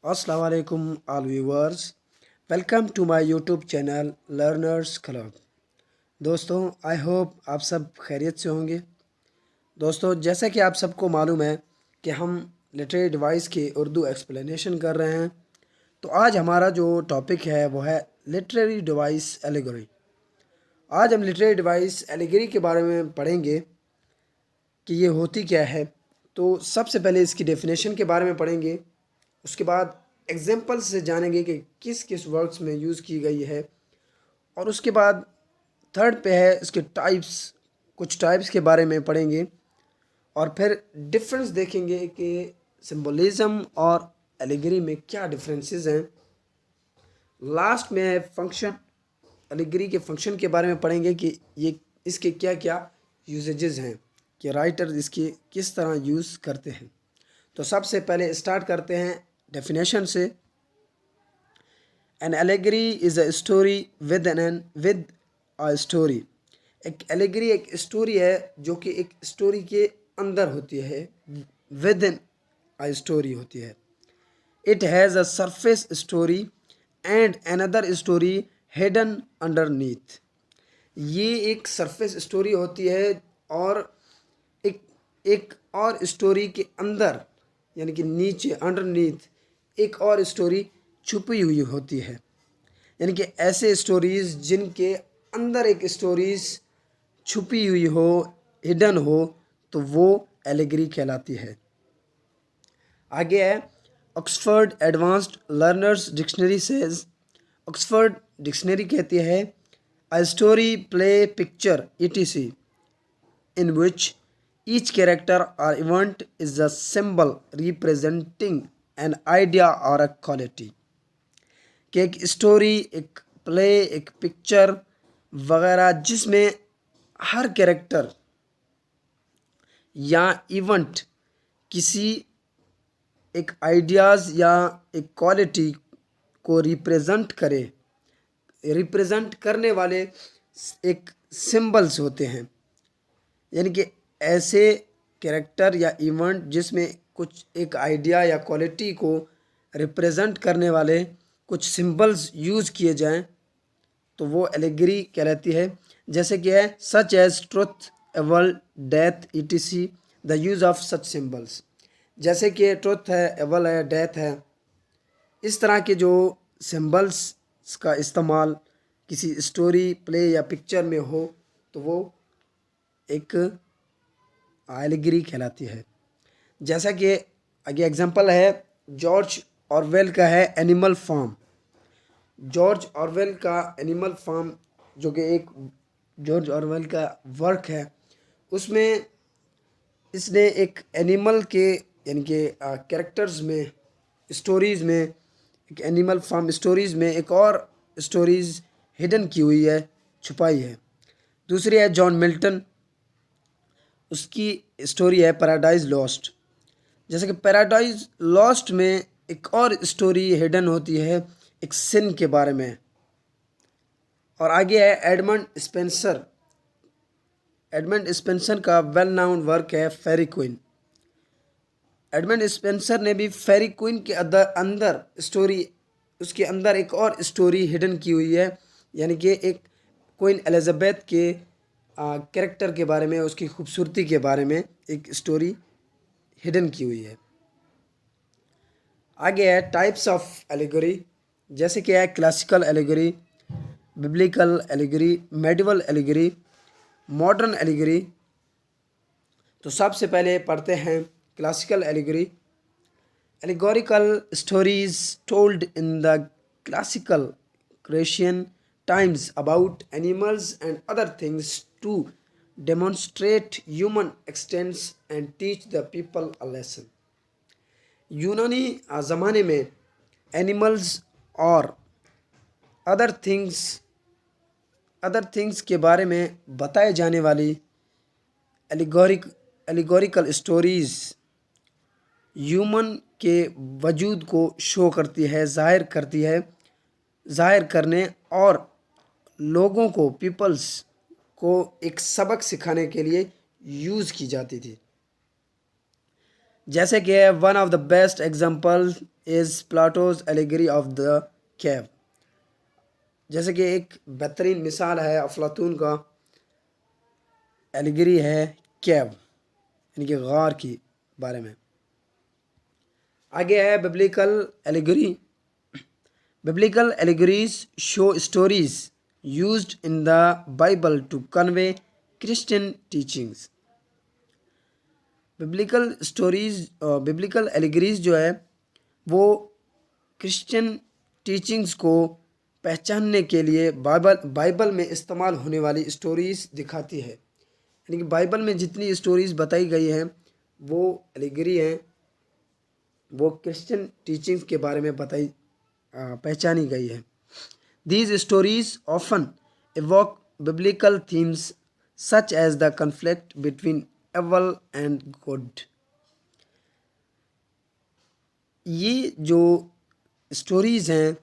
अस्सलाम वालेकुम all viewers. Welcome to my YouTube channel learners club. दोस्तों, आई होप आप सब खैरियत से होंगे। दोस्तों, जैसा कि आप सबको मालूम है कि हम लिटरेरी डिवाइस की उर्दू एक्सप्लेनेशन कर रहे हैं, तो आज हमारा जो टॉपिक है वो है लिटरेरी डिवाइस एलिगोरी। आज हम लिटरेरी डिवाइस एलिगोरी के बारे में पढ़ेंगे कि ये होती क्या है। तो सबसे पहले इसकी डेफिनेशन के बारे में पढ़ेंगे, उसके बाद एग्जाम्पल से जानेंगे कि किस किस वर्ड्स में यूज़ की गई है, और उसके बाद थर्ड पे है इसके टाइप्स, कुछ टाइप्स के बारे में पढ़ेंगे, और फिर डिफरेंस देखेंगे कि सिंबलिज्म और एलिगरी में क्या डिफरेंसेस हैं। लास्ट में है फंक्शन, एलिगरी के फंक्शन के बारे में पढ़ेंगे कि ये इसके क्या क्या यूजेजेस हैं, कि राइटर इसके किस तरह यूज़ करते हैं। तो सबसे पहले स्टार्ट करते हैं डेफिनेशन से। An allegory is a story with a story. एक एलेगरी एक स्टोरी है जो कि एक स्टोरी के अंदर होती है, विद इन अ स्टोरी होती है। It has a surface story and another story hidden underneath. ये एक सरफेस स्टोरी होती है और एक एक और स्टोरी के अंदर, यानी कि नीचे अंडरनीथ एक और स्टोरी छुपी हुई होती है। यानी कि ऐसे स्टोरीज़ जिनके अंदर एक स्टोरीज़ छुपी हुई हो, हिडन हो, तो वो एलिगरी कहलाती है। आगे है Oxford advanced learners dictionary says. Oxford dictionary कहती है a story, play, picture etc in which each character or event is a symbol representing an idea or a quality। कि एक स्टोरी, एक प्ले, एक पिक्चर वगैरह जिसमें हर कैरेक्टर या event किसी एक आइडियाज़ या एक क्वालिटी को रिप्रेजेंट करे, रिप्रेजेंट करने वाले एक सिंबल्स होते हैं। यानी कि ऐसे कैरेक्टर या इवेंट जिसमें कुछ एक आइडिया या क्वालिटी को रिप्रेजेंट करने वाले कुछ सिंबल्स यूज़ किए जाएं, तो वो एलिगरी कहलाती है। जैसे कि है such as truth, evil, death etc the use of such symbols. जैसे कि ट्रुथ है, एवल है, डेथ है, इस तरह के जो सिंबल्स का इस्तेमाल किसी स्टोरी, प्ले या पिक्चर में हो, तो वो एक एलिगरी कहलाती है। जैसा कि आगे एग्जांपल है जॉर्ज ऑरवेल का है एनिमल फार्म। जॉर्ज ऑरवेल का एनिमल फार्म, जो कि एक जॉर्ज ऑरवेल का वर्क है, उसमें इसने एक एनिमल के, यानी कि कैरेक्टर्स में, स्टोरीज़ में, एक एनिमल फार्म स्टोरीज़ में एक और स्टोरीज़ हिडन की हुई है, छुपाई है। दूसरी है जॉन मिल्टन, उसकी स्टोरी है पैराडाइज लॉस्ट। जैसे कि पैराडाइज लॉस्ट में एक और स्टोरी हिडन होती है एक सिन के बारे में। और आगे है एडमंड स्पेंसर। एडमंड स्पेंसर का वेल नाउन वर्क है फेरी क्वीन। एडमंड स्पेंसर ने भी फेरी क्वीन के अंदर स्टोरी, उसके अंदर एक और स्टोरी हिडन की हुई है, यानी कि एक क्वीन एलिजाबेथ के कैरेक्टर के बारे में, उसकी खूबसूरती के बारे में एक स्टोरी हिडन की हुई है। आगे है टाइप्स ऑफ एलिगोरी। जैसे कि है classical allegory, biblical allegory, medieval allegory, modern allegory. तो सबसे पहले पढ़ते हैं classical allegory. Allegorical stories told in the classical Grecian times about animals and other things to demonstrate human extents and teach the people a lesson। यूनानी ज़माने में animals और other things के बारे में बताए जाने वाली एलिगोरिकल स्टोरीज़ ह्यूमन के वजूद को शो करती है, ज़ाहिर करती है, ज़ाहिर करने और लोगों को, पीपल्स को एक सबक सिखाने के लिए यूज़ की जाती थी। जैसे कि one of the best example is Plato's allegory of the cave. जैसे कि एक बेहतरीन मिसाल है अफलातून का एलिगरी है कैव यानी कि गार की बारे में। आगे है biblical allegory. Biblical allegories show stories used in the Bible to convey Christian teachings. Biblical allegories जो है वो क्रिश्चियन टीचिंग्स को पहचानने के लिए बाइबल में इस्तेमाल होने वाली स्टोरीज दिखाती है। यानी कि बाइबल में जितनी स्टोरीज बताई गई हैं वो एलिगरी हैं, वो क्रिश्चियन टीचिंग्स के बारे में पहचानी गई है। These stories often evoke biblical themes such as the conflict between evil and good। ये जो स्टोरीज हैं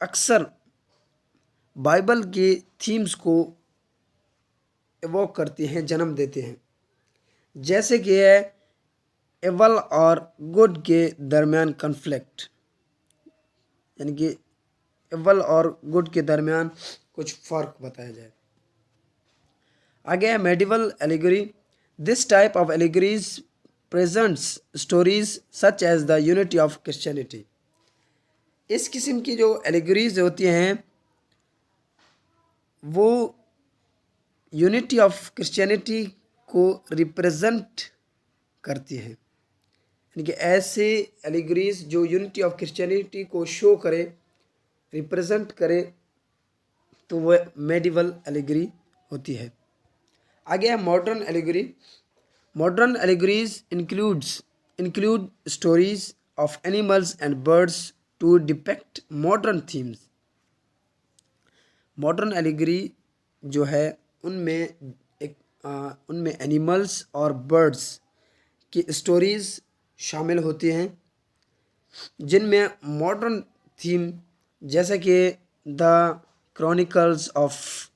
अक्सर बाइबल के थीम्स को एवोक करती हैं, जन्म देते हैं। जैसे कि है एवल और गुड के दरमियान कन्फ्लिक्ट, यानी कि एवल और गुड के दरमियान कुछ फ़र्क बताया जाए। आगे है medieval allegory. This type of allegories presents stories such as the unity of Christianity. इस किस्म की जो एलिगरीज होती हैं वो यूनिटी ऑफ क्रिश्चियनिटी को रिप्रेजेंट करती है। यानी कि ऐसे एलिगरीज जो यूनिटी ऑफ क्रिश्चियनिटी को शो करे, रिप्रेजेंट करे, तो वह मेडिवल एलिगरी होती है। आगे है modern allegory. Modern allegories include stories of animals and birds to depict modern themes. Modern allegory जो है उनमें एनिमल्स और बर्ड्स की स्टोरीज शामिल होती हैं जिनमें मॉडर्न थीम जैसे कि द क्रॉनिकल्स ऑफ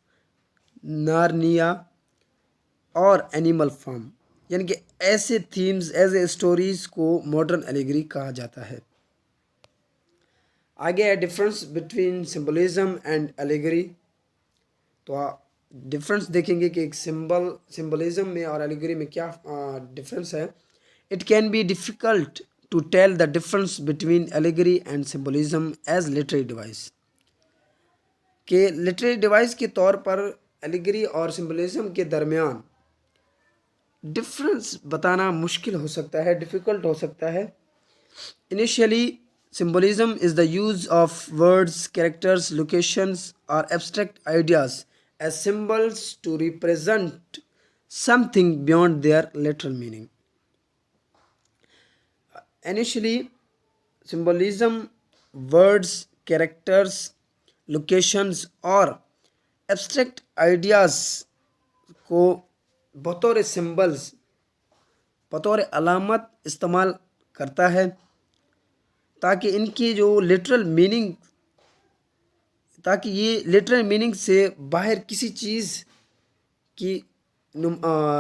नार्निया और एनिमल फार्म, यानी कि ऐसे थीम्स ऐसे स्टोरीज को मॉडर्न एलिगरी कहा जाता है। आगे है difference between symbolism and allegory. तो डिफरेंस देखेंगे कि एक सिंबलिज्म में और एलिगरी में क्या डिफरेंस है। It can be difficult to tell the difference between allegory and symbolism as literary device. कि लिटरेरी डिवाइस के तौर पर एलिगरी और सिंबलिज्म के दरमियान डिफरेंस बताना मुश्किल हो सकता है, डिफ़िकल्ट हो सकता है। Initially symbolism is the use of words, characters, locations or abstract ideas as symbols to represent something beyond their literal meaning. Initially symbolism words, characters, locations और abstract ideas को बतौर सिंबल्स, बतौर अलामत इस्तेमाल करता है ताकि इनकी जो ताकि ये लिटरल मीनिंग से बाहर किसी चीज़ की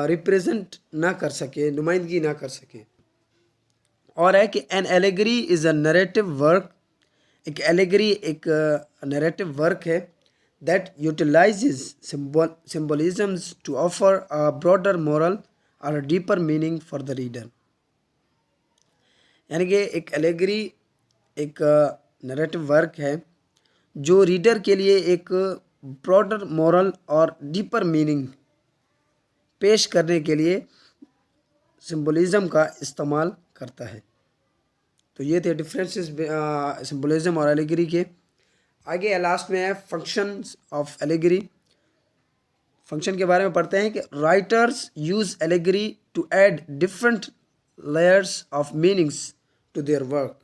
रिप्रेजेंट ना कर सके, नुमाइंदगी ना कर सके। और है कि an allegory is a narrative work. एक एलेगरी एक नरेटिव वर्क है that utilizes symbolisms to offer a broader moral और deeper meaning for the reader. यानी कि एक एलेगरी एक नरेटिव वर्क है जो रीडर के लिए एक ब्रॉडर मॉरल और डीपर मीनिंग पेश करने के लिए सिंबलिज्म का इस्तेमाल करता है। तो ये थे डिफरेंसेस सिंबलिज्म और एलिगरी के। आगे लास्ट में है फंक्शंस ऑफ एलिगरी। फंक्शन के बारे में पढ़ते हैं कि writers use allegory to add different layers of meanings to their work.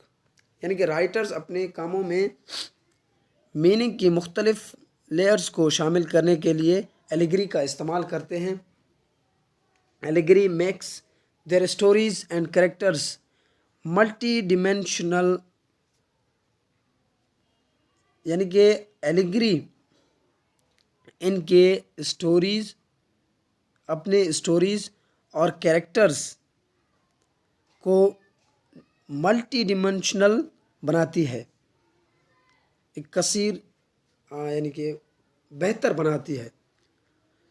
यानी कि राइटर्स अपने कामों में मीनिंग की मुख्तलिफ लेयर्स को शामिल करने के लिए एलिगरी का इस्तेमाल करते हैं। Allegory makes their stories and characters multi dimensional. यानी कि एलिगरी इनके स्टोरीज, अपने स्टोरीज और कैरेक्टर्स को मल्टी डिमेंशनल बनाती है, एक कसीर यानी कि बेहतर बनाती है।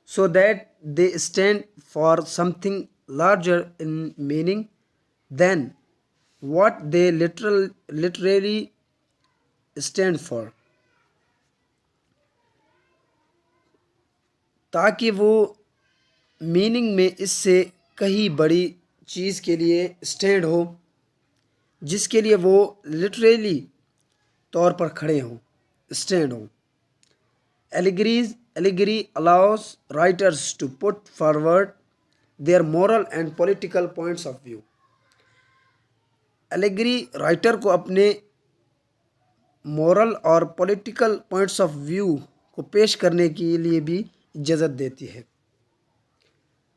So that they stand for something larger in meaning than what they literally stand for, ताकि वो मीनिंग में इससे कहीं बड़ी चीज़ के लिए स्टैंड हो, जिसके लिए वो लिटरली तौर पर खड़े हों, स्टैंड हों। Allegory allows writers to put forward their moral and political points of view. Allegory writer को अपने मॉरल और पॉलिटिकल पॉइंट्स ऑफ व्यू को पेश करने के लिए भी इजाज़त देती है।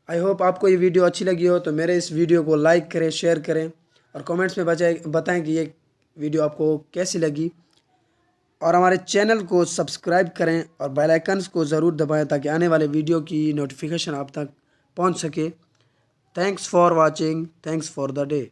आई होप आपको ये वीडियो अच्छी लगी हो, तो मेरे इस वीडियो को लाइक करें, शेयर करें और कमेंट्स में बताएं कि ये वीडियो आपको कैसी लगी, और हमारे चैनल को सब्सक्राइब करें और बेल आइकन्स को ज़रूर दबाएं ताकि आने वाले वीडियो की नोटिफिकेशन आप तक पहुंच सके। Thanks for watching, thanks for the day.